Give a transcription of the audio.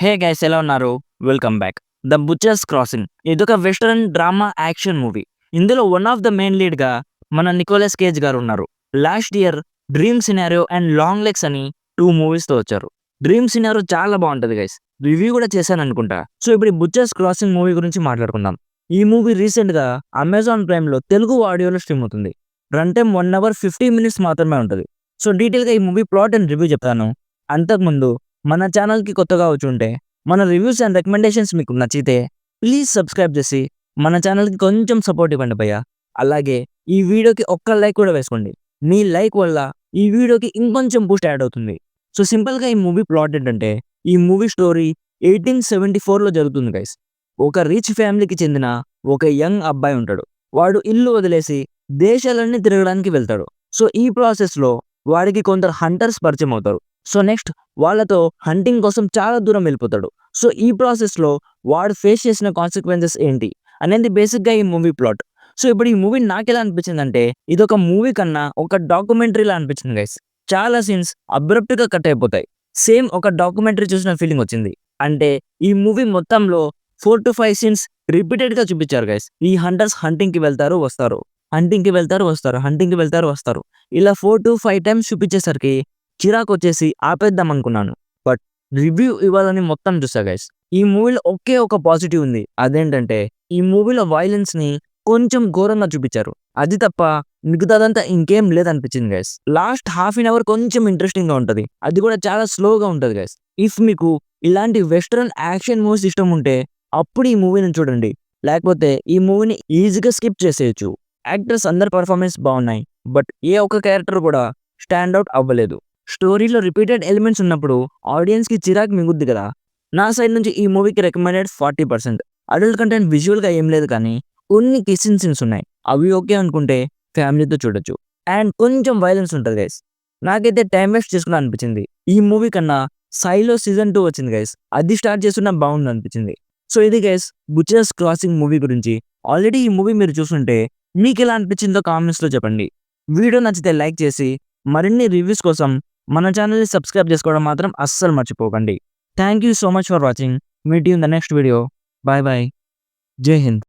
Hey guys, ఎలా ఉన్నారు? Welcome back. The బుచర్స్ crossing ఇదొక వెస్టర్న్ డ్రామా యాక్షన్ మూవీ. ఇందులో one of the main lead గా మన నికోలస్ కేజ్ గారు ఉన్నారు. Last year dream scenario and long legs అని 2 మూవీస్ తో వచ్చారు. డ్రీమ్ సినారియో చాలా బాగుంటది గైస్. రివ్యూ కూడా చేశాను అనుకుంటా. సో ఇప్పుడు ఈ బుచర్స్ క్రాసింగ్ మూవీ గురించి మాట్లాడుకుందాం. ఈ మూవీ రీసెంట్ గా అమెజాన్ ప్రైమ్ లో తెలుగు ఆడియోలో స్ట్రీమ్ అవుతుంది. రన్ టైమ్ 1 అవర్ 50 మినిట్స్ మాత్రమే ఉంటుంది. సో డీటెయిల్ గా ఈ మూవీ ప్లాట్ అండ్ రివ్యూ చెప్తాను. అంతకుముందు మన ఛానల్‌కి కొత్తగా వచ్చుంటే, మన రివ్యూస్ అండ్ రికమెండేషన్స్ మీకు నచ్చితే ప్లీజ్ సబ్స్క్రైబ్ చేసి మన ఛానల్‌కి కొంచెం సపోర్ట్ ఇవ్వండి భయ్యా. అలాగే ఈ వీడియోకి ఒక్క లైక్ కూడా వేసుకోండి. మీ లైక్ వల్ల ఈ వీడియోకి ఇంకొంచెం బూస్ట్ యాడ్ అవుతుంది. సో సింపుల్‌గా ఈ మూవీ ప్లాట్ ఏంటంటే, ఈ మూవీ స్టోరీ 1874లో జరుగుతుంది గైస్. ఒక రిచ్ ఫ్యామిలీకి చెందిన ఒక యంగ్ అబ్బాయి ఉంటాడు. వాడు ఇల్లు వదిలేసి దేశాలన్నీ తిరగడానికి వెళ్తాడు. సో ఈ ప్రాసెస్‌లో వాడికి కొందరు హంటర్స్ పరిచయం అవుతారు. సో నెక్స్ట్ వాళ్ళతో హంటింగ్ కోసం చాలా దూరం వెళ్ళిపోతాడు. సో ఈ ప్రాసెస్‌లో వాడు ఫేస్ చేసిన కాన్సిక్వెన్సెస్ ఏంటి అనేది బేసిక్‌గా ఈ మూవీ ప్లాట్. సో ఇప్పుడు ఈ మూవీ నాకెలా అనిపించిందంటే, ఇదొక మూవీ కన్నా ఒక డాక్యుమెంటరీలా అనిపించింది గైస్. చాలా సీన్స్ అబ్రప్ట్‌గా కట్ అయిపోతాయి. సేమ్ ఒక డాక్యుమెంటరీ చూసిన ఫీలింగ్ వచ్చింది. అంటే ఈ మూవీ మొత్తంలో 4-5 సీన్స్ రిపీటెడ్‌గా చూపించారు గైస్. ఈ హంటర్స్ హంటింగ్‌కి వెళ్తారు, వస్తారు. హంటింగ్‌కి వెళ్తారు, వస్తారు. హంటింగ్‌కి వెళ్తారు, వస్తారు. ఇలా 4-5 టైమ్స్ చూపించేసరికి చిరాకొచ్చేసి ఆపేద్దాం అనుకున్నాను. బట్ రివ్యూ ఇవ్వాలని మొత్తం చూసా గైస్. ఈ మూవీలో ఒకే ఒక పాజిటివ్ ఉంది. అదేంటంటే ఈ మూవీలో వయలెన్స్‌ని కొంచెం ఘోరంగా చూపించారు. అది తప్ప మిగతాదంతా ఇంకేం లేదనిపించింది guys. Last half an hour కొంచెం ఇంట్రెస్టింగ్‌గా ఉంటది. అది కూడా చాలా స్లోగా ఉంటది గైస్. ఇఫ్ మీకు ఇలాంటి వెస్టర్న్ యాక్షన్ మూవీస్ ఇష్టం ఉంటే అప్పుడు ఈ మూవీని చూడండి. లేకపోతే ఈ మూవీని ఈజీగా స్కిప్ చేసేయొచ్చు. యాక్టర్స్ అందరి పెర్ఫార్మెన్స్ బాగున్నాయి. బట్ ఏ ఒక్క క్యారెక్టర్ కూడా స్టాండ్ అవుట్ అవ్వలేదు. స్టోరీలో రిపీటెడ్ ఎలిమెంట్స్ ఉన్నప్పుడు ఆడియన్స్‌కి చిరాకు మిగులుద్ది కదా! నా సైడ్ నుంచి ఈ మూవీకి రికమెండెడ్ 40%. అడల్ట్ కంటెంట్ విజువల్‌గా ఏం లేదు కానీ కొన్ని కిస్సింగ్ సీన్స్ ఉన్నాయి. అవి ఓకే అనుకుంటే ఫ్యామిలీతో చూడొచ్చు. అండ్ కొంచెం వయలెన్స్ ఉంటది గైస్. నాకైతే టైం వేస్ట్ చేసుకున్నా అనిపించింది. ఈ మూవీ కన్నా 'సైలో' సీజన్ 2 వచ్చింది గైస్. అది స్టార్ట్ చేసున్నా బాగుందనిపించింది. సో ఇది గైస్ 'బుచర్స్ క్రాసింగ్' మూవీ గురించి. ఆల్రెడీ ఈ మూవీ మీరు చూసుంటే మీకెలా అనిపించిందో కామెంట్స్‌లో చెప్పండి. వీడియో నచ్చితే లైక్ చేసి మరిన్ని రివ్యూస్ కోసం మన ఛానల్‌ని సబ్స్క్రైబ్ చేసుకోవడం మాత్రం అస్సలు మర్చిపోకండి. Thank you so much for watching. Meet you in the next video. By by. జై హింద్.